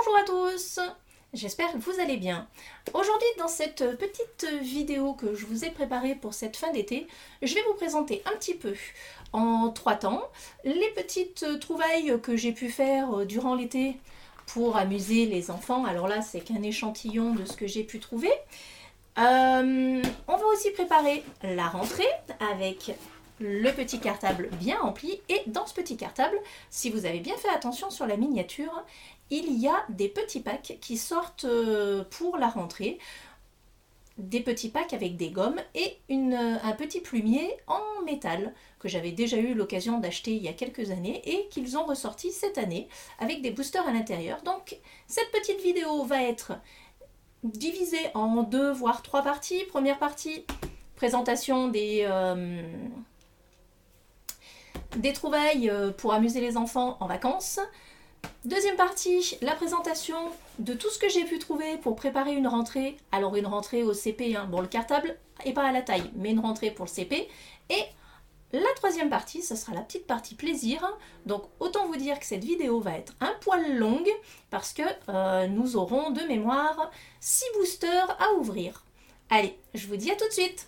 Bonjour à tous, j'espère que vous allez bien. Aujourd'hui, dans cette petite vidéo que je vous ai préparée pour cette fin d'été, je vais vous présenter un petit peu en 3 temps les petites trouvailles que j'ai pu faire durant l'été pour amuser les enfants. Alors là, c'est qu'un échantillon de ce que j'ai pu trouver. On va aussi préparer la rentrée avec le petit cartable bien rempli, et dans ce petit cartable, si vous avez bien fait attention sur la miniature, il y a des petits packs qui sortent pour la rentrée, des petits packs avec des gommes et un petit plumier en métal que j'avais déjà eu l'occasion d'acheter il y a quelques années et qu'ils ont ressorti cette année avec des boosters à l'intérieur. Donc cette petite vidéo va être divisée en 2 voire 3 parties. Première partie, présentation des trouvailles pour amuser les enfants en vacances. Deuxième partie, la présentation de tout ce que j'ai pu trouver pour préparer une rentrée. Alors une rentrée au CP, hein. Bon, le cartable n'est pas à la taille, mais une rentrée pour le CP. Et la troisième partie, ce sera la petite partie plaisir. Donc autant vous dire que cette vidéo va être un poil longue parce que nous aurons de mémoire 6 boosters à ouvrir. Allez, je vous dis à tout de suite.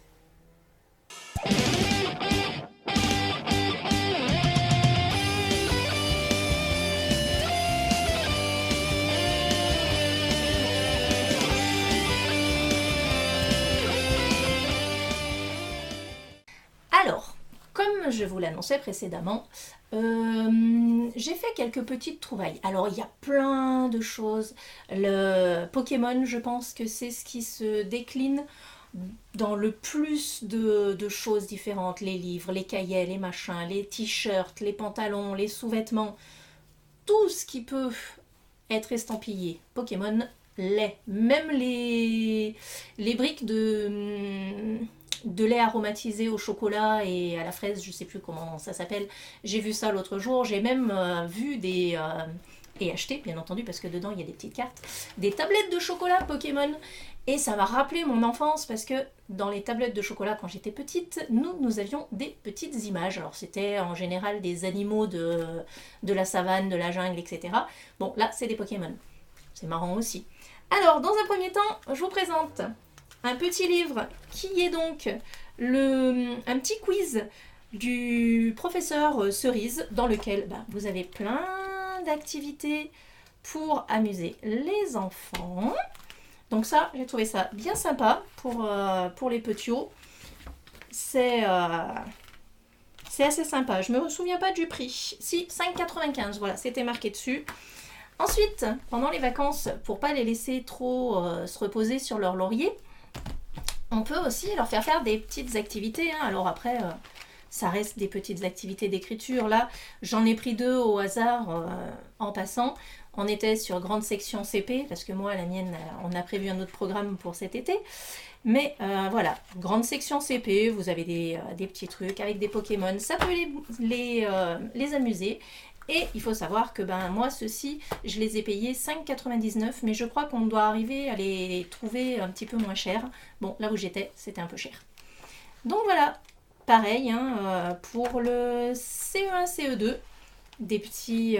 Alors, comme je vous l'annonçais précédemment, j'ai fait quelques petites trouvailles. Alors, il y a plein de choses. Le Pokémon, je pense que c'est ce qui se décline dans le plus de choses différentes. Les livres, les cahiers, les machins, les t-shirts, les pantalons, les sous-vêtements. Tout ce qui peut être estampillé Pokémon l'est. Même les briques de lait aromatisé au chocolat et à la fraise, je sais plus comment ça s'appelle. J'ai vu ça l'autre jour. J'ai même vu et acheté, bien entendu, parce que dedans il y a des petites cartes, des tablettes de chocolat Pokémon. Et ça m'a rappelé mon enfance parce que dans les tablettes de chocolat, quand j'étais petite, nous avions des petites images. Alors c'était en général des animaux de la savane, de la jungle, etc. Bon, là c'est des Pokémon. C'est marrant aussi. Alors, dans un premier temps, je vous présente un petit livre qui est donc un petit quiz du professeur Cerise dans lequel vous avez plein d'activités pour amuser les enfants. Donc ça, j'ai trouvé ça bien sympa pour les petits. C'est assez sympa. Je me souviens pas du prix. Si, 5,95, voilà, c'était marqué dessus. Ensuite, pendant les vacances, pour pas les laisser trop se reposer sur leur laurier, on peut aussi leur faire des petites activités. Alors après, ça reste des petites activités d'écriture. Là, j'en ai pris 2 au hasard en passant. On était sur grande section CP, parce que moi, la mienne, on a prévu un autre programme pour cet été. Mais voilà, grande section CP, vous avez des petits trucs avec des Pokémon. Ça peut les amuser. Et il faut savoir que moi, ceux-ci, je les ai payés 5,99, mais je crois qu'on doit arriver à les trouver un petit peu moins cher. Bon, là où j'étais, c'était un peu cher. Donc voilà, pareil, hein, pour le CE1, CE2, des petits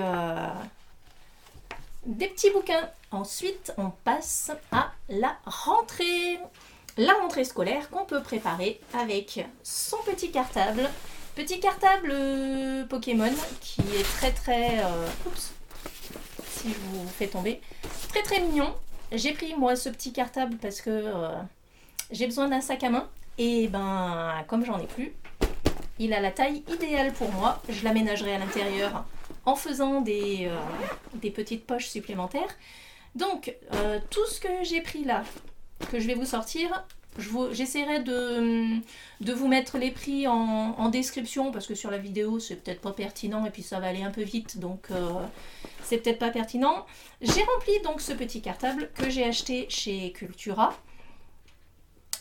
bouquins. Ensuite, on passe à la rentrée. La rentrée scolaire qu'on peut préparer avec son petit cartable. Petit cartable Pokémon qui est très oups, si je vous fais tomber, très mignon. J'ai pris moi ce petit cartable parce que j'ai besoin d'un sac à main et comme j'en ai plus, il a la taille idéale pour moi. Je l'aménagerai à l'intérieur en faisant des petites poches supplémentaires. Donc tout ce que j'ai pris là, que je vais vous sortir, j'essaierai de vous mettre les prix en description parce que sur la vidéo c'est peut-être pas pertinent et puis ça va aller un peu vite, donc c'est peut-être pas pertinent. J'ai rempli donc ce petit cartable que j'ai acheté chez Cultura.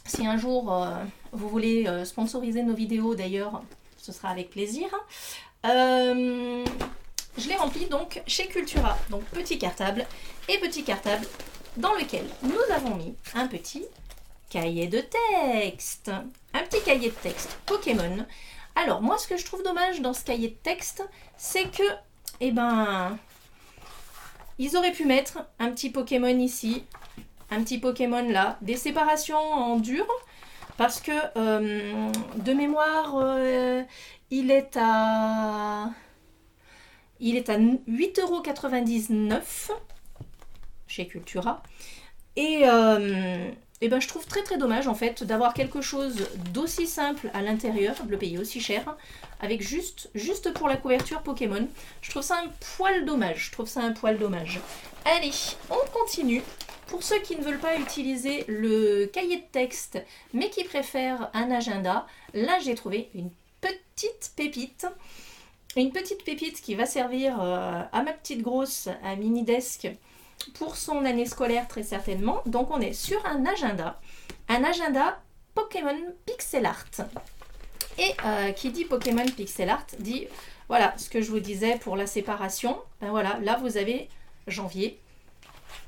Si un jour vous voulez sponsoriser nos vidéos, d'ailleurs ce sera avec plaisir. Je l'ai rempli donc chez Cultura, donc petit cartable dans lequel nous avons mis un petit cahier de texte. Un petit cahier de texte Pokémon. Alors, moi, ce que je trouve dommage dans ce cahier de texte, c'est que, Ils auraient pu mettre un petit Pokémon ici, un petit Pokémon là, des séparations en dur, parce que de mémoire, il est à 8,99 € chez Cultura. Et ben je trouve très très dommage en fait d'avoir quelque chose d'aussi simple à l'intérieur, de le payer aussi cher, avec juste pour la couverture Pokémon. Je trouve ça un poil dommage, Allez, on continue. Pour ceux qui ne veulent pas utiliser le cahier de texte, mais qui préfèrent un agenda, là j'ai trouvé une petite pépite. Une petite pépite qui va servir à ma petite grosse, à Mini Desk, pour son année scolaire très certainement. Donc on est sur un agenda Pokémon Pixel Art. Et qui dit Pokémon Pixel Art dit, voilà ce que je vous disais pour la séparation. Ben voilà, là vous avez janvier.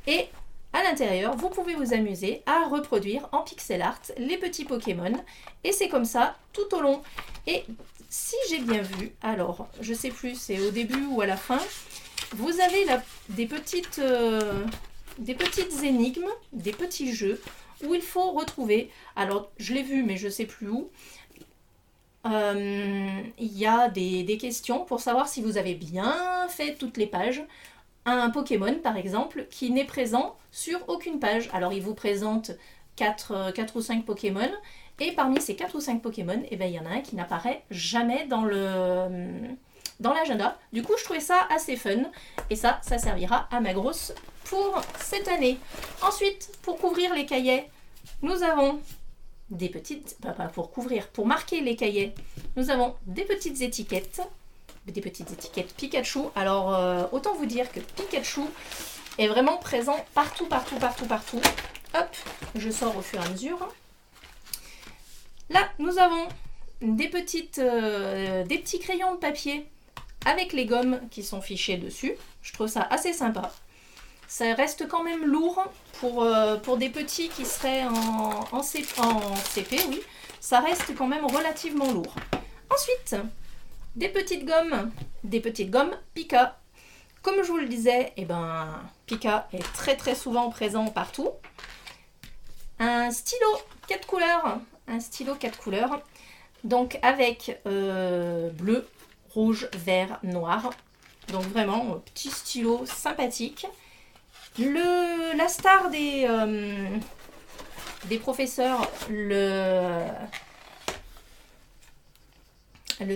Et à l'intérieur, vous pouvez vous amuser à reproduire en pixel art les petits Pokémon. Et c'est comme ça tout au long. Et si j'ai bien vu, alors je sais plus, c'est au début ou à la fin, vous avez des petites énigmes, des petits jeux où il faut retrouver, alors je l'ai vu mais je ne sais plus où, il y a des questions pour savoir si vous avez bien fait toutes les pages. Un Pokémon par exemple qui n'est présent sur aucune page. Alors il vous présente 4 ou 5 Pokémon et parmi ces 4 ou 5 Pokémon, eh ben, il y en a un qui n'apparaît jamais dans l'agenda. Du coup je trouvais ça assez fun et ça servira à ma grosse pour cette année. Ensuite pour couvrir les cahiers, nous avons des petites, pour marquer les cahiers, nous avons des petites étiquettes Pikachu. Alors autant vous dire que Pikachu est vraiment présent partout. Hop, je sors au fur et à mesure. Là nous avons des petits crayons de papier avec les gommes qui sont fichées dessus. Je trouve ça assez sympa. Ça reste quand même lourd pour des petits qui seraient en CP, oui. Ça reste quand même relativement lourd. Ensuite, des petites gommes Pika. Comme je vous le disais, eh ben, Pika est très très souvent présent partout. Un stylo 4 couleurs. Donc avec bleu, rouge, vert, noir. Donc vraiment, petit stylo sympathique. La star des professeurs, le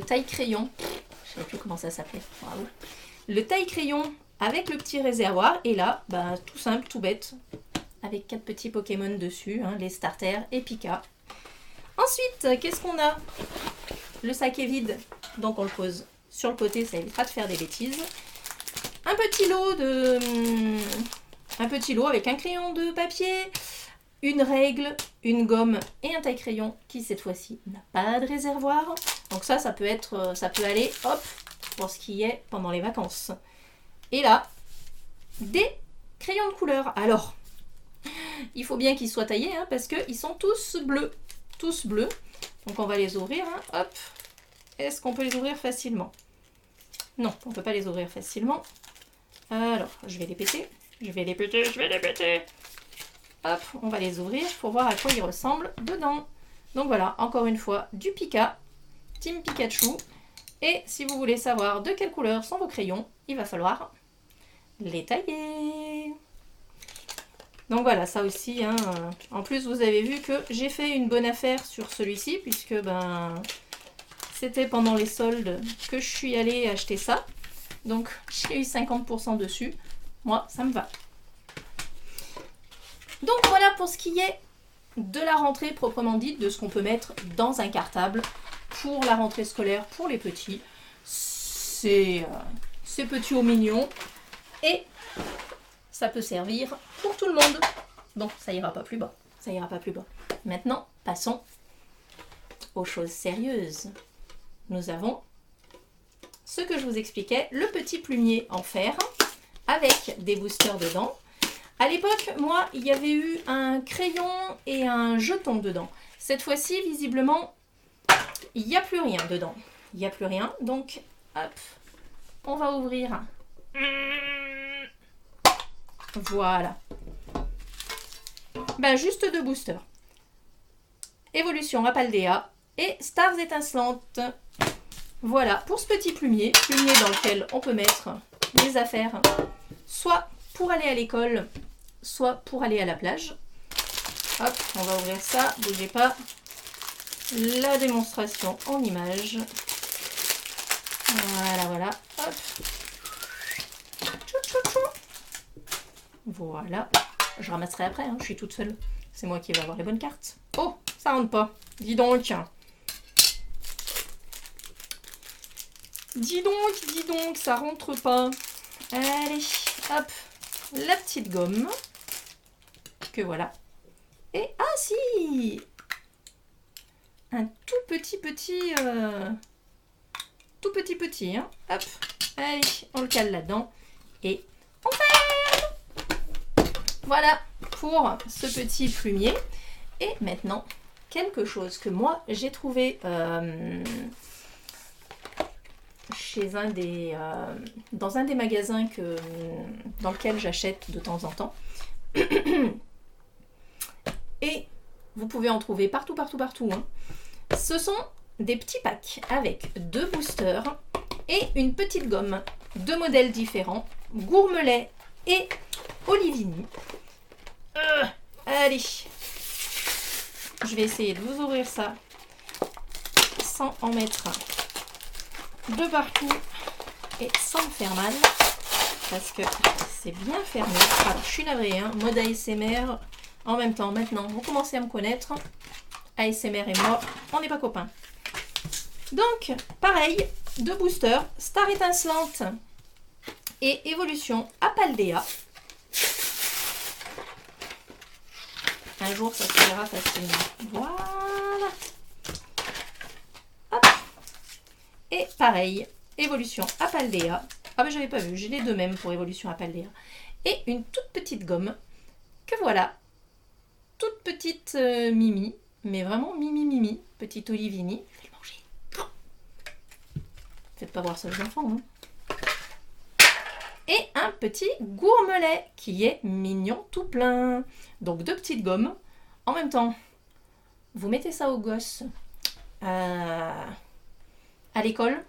taille-crayon. Je ne savais plus comment ça s'appelait. Bravo. Le taille-crayon avec le petit réservoir. Et là, bah, tout simple, tout bête. Avec 4 petits Pokémon dessus, hein, les starters et Pika. Ensuite, qu'est-ce qu'on a? Le sac est vide, donc on le pose sur le côté, ça évitera de faire des bêtises. Un petit lot avec un crayon de papier, une règle, une gomme et un taille-crayon qui cette fois-ci n'a pas de réservoir. Donc ça peut aller, hop, pour ce qui est pendant les vacances. Et là, des crayons de couleur. Alors, il faut bien qu'ils soient taillés, hein, parce qu'ils sont tous bleus. Donc on va les ouvrir, hein, hop. Est-ce qu'on peut les ouvrir facilement? Non, on ne peut pas les ouvrir facilement. Alors, je vais les péter. Hop, on va les ouvrir pour voir à quoi ils ressemblent dedans. Donc voilà, encore une fois, du Pika, Team Pikachu. Et si vous voulez savoir de quelle couleur sont vos crayons, il va falloir les tailler. Donc voilà, ça aussi, hein. En plus, vous avez vu que j'ai fait une bonne affaire sur celui-ci, puisque c'était pendant les soldes que je suis allée acheter ça. Donc, j'ai eu 50% dessus. Moi, ça me va. Donc voilà pour ce qui est de la rentrée proprement dite, de ce qu'on peut mettre dans un cartable pour la rentrée scolaire pour les petits. C'est petit au mignon et ça peut servir pour tout le monde. Donc ça ira pas plus bas. Maintenant, passons aux choses sérieuses. Nous avons ce que je vous expliquais, le petit plumier en fer avec des boosters dedans. À l'époque, moi, il y avait eu un crayon et un jeton dedans. Cette fois-ci, visiblement, il n'y a plus rien dedans. Donc, hop, on va ouvrir Voilà. Ben, juste 2 boosters. Évolution Apaldea et Stars étincelantes. Voilà, pour ce petit plumier dans lequel on peut mettre les affaires, soit pour aller à l'école, soit pour aller à la plage. Hop, on va ouvrir ça, bougez pas. La démonstration en images. Voilà, voilà. Hop. Tchou, tchou, tchou. Voilà. Je ramasserai après, hein, je suis toute seule. C'est moi qui vais avoir les bonnes cartes. Oh, ça rentre pas. Dis donc. Dis donc, ça rentre pas. Allez, hop. La petite gomme. Que voilà. Et, ah si, un tout petit, hein. Hop, allez, on le cale là-dedans et on ferme. Voilà pour ce petit plumier. Et maintenant, quelque chose que moi j'ai trouvé chez dans un des magasins dans lequel j'achète de temps en temps. Et vous pouvez en trouver partout, hein. Ce sont des petits packs avec 2 boosters et une petite gomme. 2 modèles différents, Gourmelet et Olivini. Allez, je vais essayer de vous ouvrir ça sans en mettre de partout et sans me faire mal, parce que c'est bien fermé. Alors, je suis navrée, hein, mode ASMR. En même temps, maintenant, vous commencez à me connaître. ASMR et moi, on n'est pas copains. Donc, pareil, 2 boosters, Star étincelante et évolution Apaldea. Un jour, ça se verra facilement. Voilà. Hop. Et pareil, évolution Apaldea. Ah ben, j'avais pas vu, j'ai les 2 mêmes pour évolution Apaldea. Et une toute petite gomme que voilà. Toute petite Mimi, mais vraiment Mimi, petite Olivini. Je vais le manger. Faites pas voir ça aux enfants. Hein. Et un petit Gourmelet qui est mignon tout plein. Donc 2 petites gommes. En même temps, vous mettez ça aux gosses à l'école.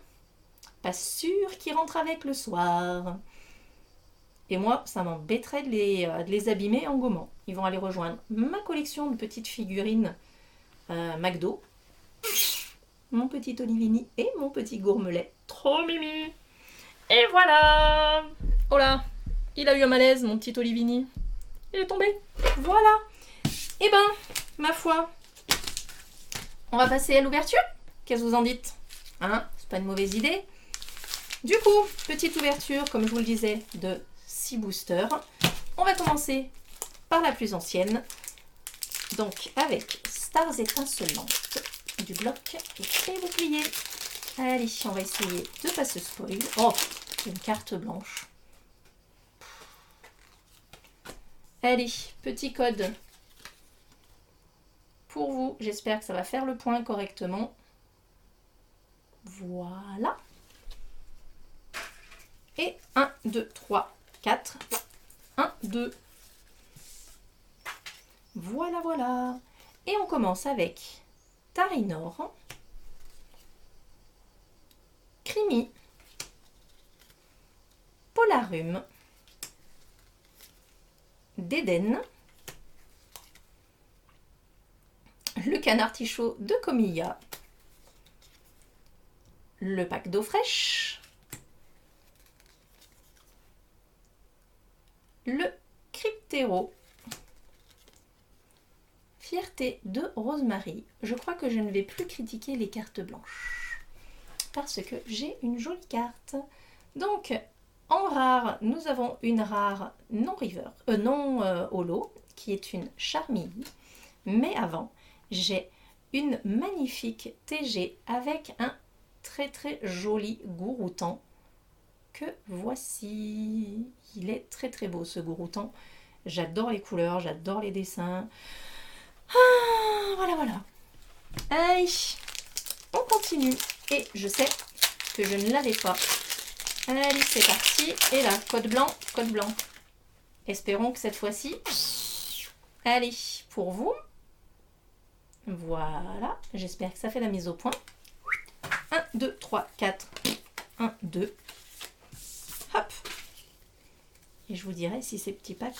Pas sûr qu'ils rentrent avec le soir. Et moi, ça m'embêterait de les abîmer en gommant. Ils vont aller rejoindre ma collection de petites figurines McDo, mon petit Olivini et mon petit Gourmelet. Trop mimi. Et voilà. Oh là, il a eu un malaise, mon petit Olivini. Il est tombé. Voilà. Et ben, ma foi, on va passer à l'ouverture. Qu'est-ce que vous en dites? Hein? C'est pas une mauvaise idée. Du coup, petite ouverture, comme je vous le disais, de 6 boosters. On va commencer par la plus ancienne. Donc, avec Stars étincelantes, du bloc et des boucliers. Allez, on va essayer de pas se spoil. Oh, une carte blanche. Allez, petit code pour vous. J'espère que ça va faire le point correctement. Voilà. Et 1, 2, 3, 4. 1, 2. Voilà, voilà. Et on commence avec Tarinor, Crimi, Polarum, Dédenne, le canard-tichaud de Comilla, le pack d'eau fraîche, le Cryptéro, Fierté de Rosemary. Je crois que je ne vais plus critiquer les cartes blanches parce que j'ai une jolie carte. Donc, en rare, nous avons une rare non holo qui est une Charmille. Mais avant, j'ai une magnifique TG avec un très très joli Gouroutan que voici. Il est très très beau ce Gouroutan. J'adore les couleurs, j'adore les dessins. Ah, voilà, voilà. Allez, on continue. Et je sais que je ne l'avais pas. Allez, c'est parti. Et là, code blanc, code blanc. Espérons que cette fois-ci... Allez, pour vous. Voilà, j'espère que ça fait la mise au point. 1, 2, 3, 4. 1, 2. Hop. Et je vous dirai si ces petits packs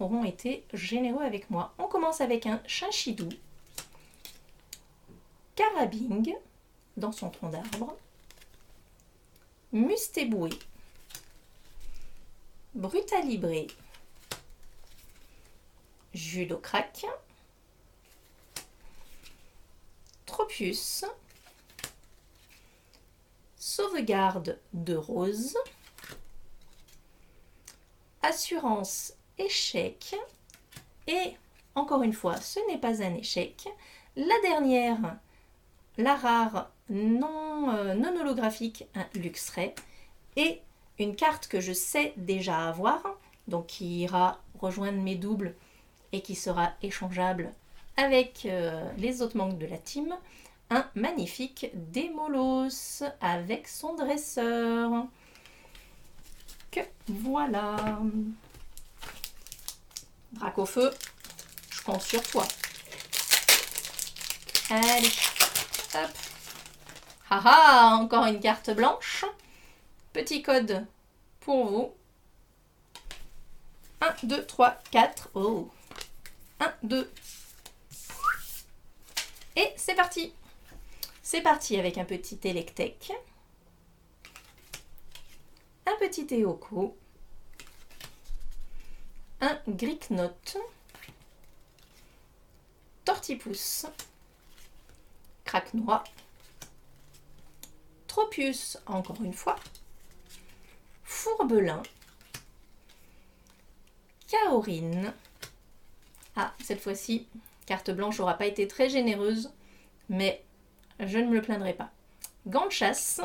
auront été généreux avec moi. On commence avec un Chinchidou. Carabing dans son tronc d'arbre. Mustéboué. Brutalibré. Judocrac. Tropius. Sauvegarde de rose. Assurance échec. Et encore une fois, ce n'est pas un échec. La dernière, la rare non holographique, un Luxray. Et une carte que je sais déjà avoir, donc qui ira rejoindre mes doubles et qui sera échangeable avec les autres membres de la team. Un magnifique Démolos avec son dresseur. Que voilà. Dracofeu, je compte sur toi. Allez, hop. Haha, encore une carte blanche. Petit code pour vous. 1, 2, 3, 4. Oh. 1, 2. Et c'est parti. C'est parti avec un petit Electek. Un petit Eoko. Un Gricknote. Tortipousse. Craque-noix. Tropius, encore une fois. Fourbelin. Kaorine. Ah, cette fois-ci, carte blanche n'aura pas été très généreuse, mais je ne me le plaindrai pas. Gant de chasse.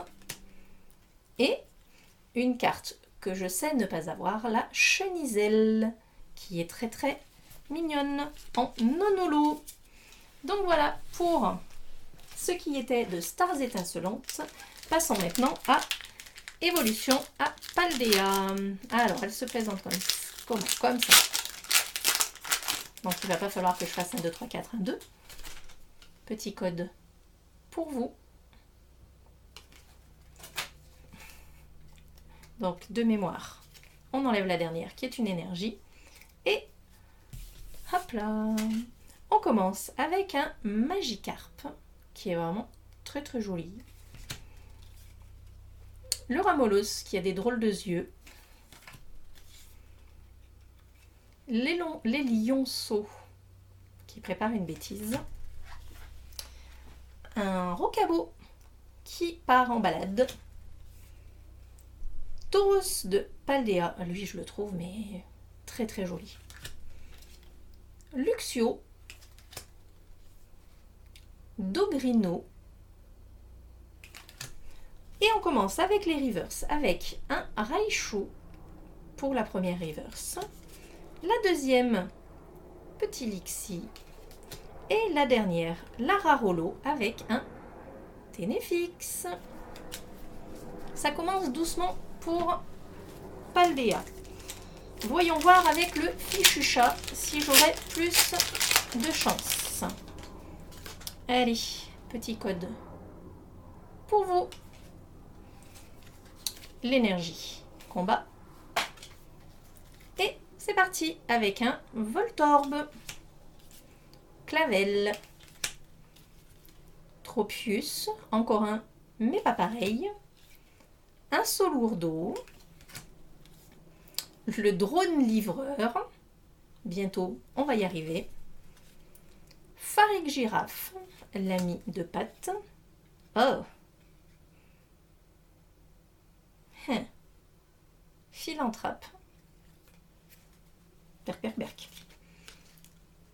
Et une carte que je sais ne pas avoir, la Cheniselle, qui est très très mignonne en non-holo. Donc voilà pour ce qui était de Stars étincelantes. Passons maintenant à Évolution à Paldea. Alors, elle se présente comme ça. Donc, il ne va pas falloir que je fasse 1, 2, 3, 4, 1, 2. Petit code pour vous. Donc, de mémoire, on enlève la dernière qui est une énergie. Et hop là, on commence avec un Magikarp qui est vraiment très très joli. Le Ramolos qui a des drôles de yeux. Les lionceaux qui préparent une bêtise. Un Rocabo qui part en balade. Tauros de Paldea, lui je le trouve mais très très joli. Luxio. Dogrino. Et on commence avec les reverse, avec un Raichu pour la première reverse. La deuxième, petit Lixie. Et la dernière, la Rarolo avec un Ténéfix. Ça commence doucement pour Paldea. Voyons voir avec le fichu chat si j'aurai plus de chance. Allez, petit code pour vous. L'énergie. Combat. Et c'est parti avec un Voltorb. Clavel. Tropius. Encore un, mais pas pareil. Un Solourdo. Le drone livreur. Bientôt, on va y arriver. Farik Girafe. L'ami de Pat. Oh. Philanthrope. Berk.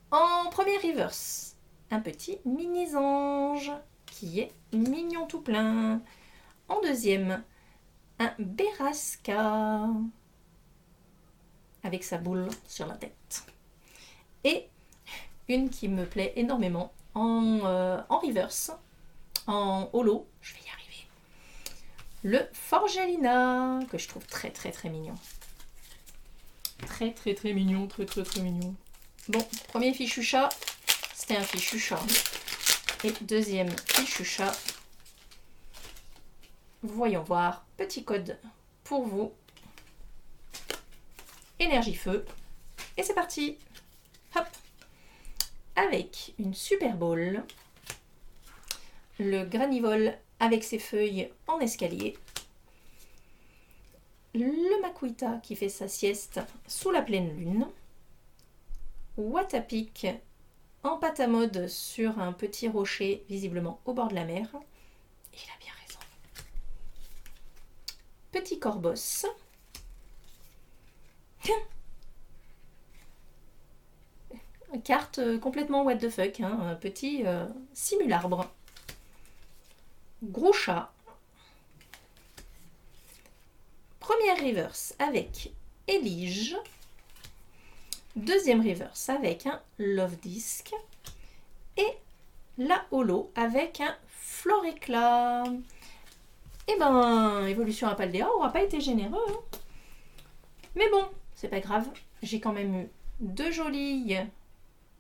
En premier reverse, un petit mini-ange qui est mignon tout plein. En deuxième, un Berasca avec sa boule sur la tête. Et une qui me plaît énormément en reverse, en holo, je vais y arriver. Le Forgelina, que je trouve très très très mignon. Très très très mignon, très très très mignon. Bon, premier fichu chat, c'était un fichu chat. Et deuxième fichu chat, voyons voir, petit code pour vous. Énergie feu. Et c'est parti. Hop. Avec une super bowl. Le granivole avec ses feuilles en escalier. Le Makuhita qui fait sa sieste sous la pleine lune. Watapic en pâte à mode sur un petit rocher visiblement au bord de la mer. Il a bien raison. Petit Corbos. Carte complètement what the fuck, hein, un petit simularbre. Gros chat. Première reverse avec Elige. Deuxième reverse avec un Love Disc. Et la holo avec un Floréclat. Et ben, Évolution à Paldea aura pas été généreux. Hein. Mais bon, c'est pas grave. J'ai quand même eu 2 jolies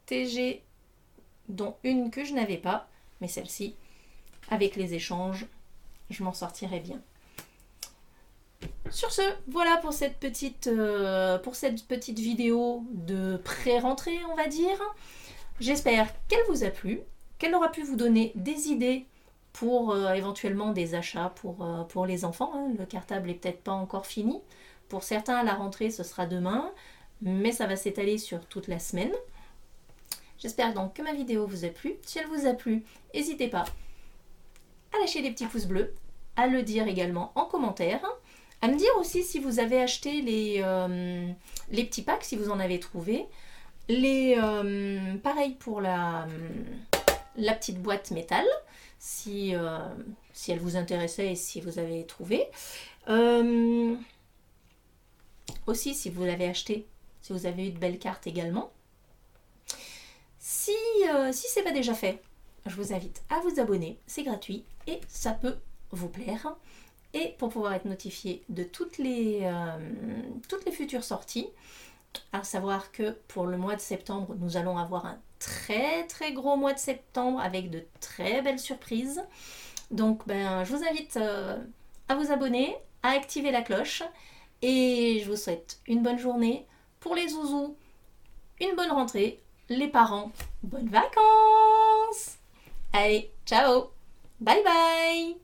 TG, dont une que je n'avais pas. Mais celle-ci, avec les échanges, je m'en sortirai bien. Sur ce, voilà pour cette petite vidéo de pré-rentrée, on va dire. J'espère qu'elle vous a plu, qu'elle aura pu vous donner des idées pour éventuellement des achats pour les enfants. Hein. Le cartable n'est peut-être pas encore fini. Pour certains, la rentrée, ce sera demain, mais ça va s'étaler sur toute la semaine. J'espère donc que ma vidéo vous a plu. Si elle vous a plu, n'hésitez pas à lâcher des petits pouces bleus, à le dire également en commentaire, à me dire aussi si vous avez acheté les petits packs, si vous en avez trouvé. Pareil pour la petite boîte métal, si elle vous intéressait et si vous avez trouvé. Aussi, si vous l'avez acheté, si vous avez eu de belles cartes également. Si ce n'est pas déjà fait, je vous invite à vous abonner, c'est gratuit et ça peut vous plaire. Et pour pouvoir être notifié de toutes les futures sorties, à savoir que pour le mois de septembre, nous allons avoir un très très gros mois de septembre avec de très belles surprises. Donc je vous invite à vous abonner, à activer la cloche et je vous souhaite une bonne journée. Pour les zouzous, une bonne rentrée. Les parents, bonnes vacances! Allez, ciao! Bye bye!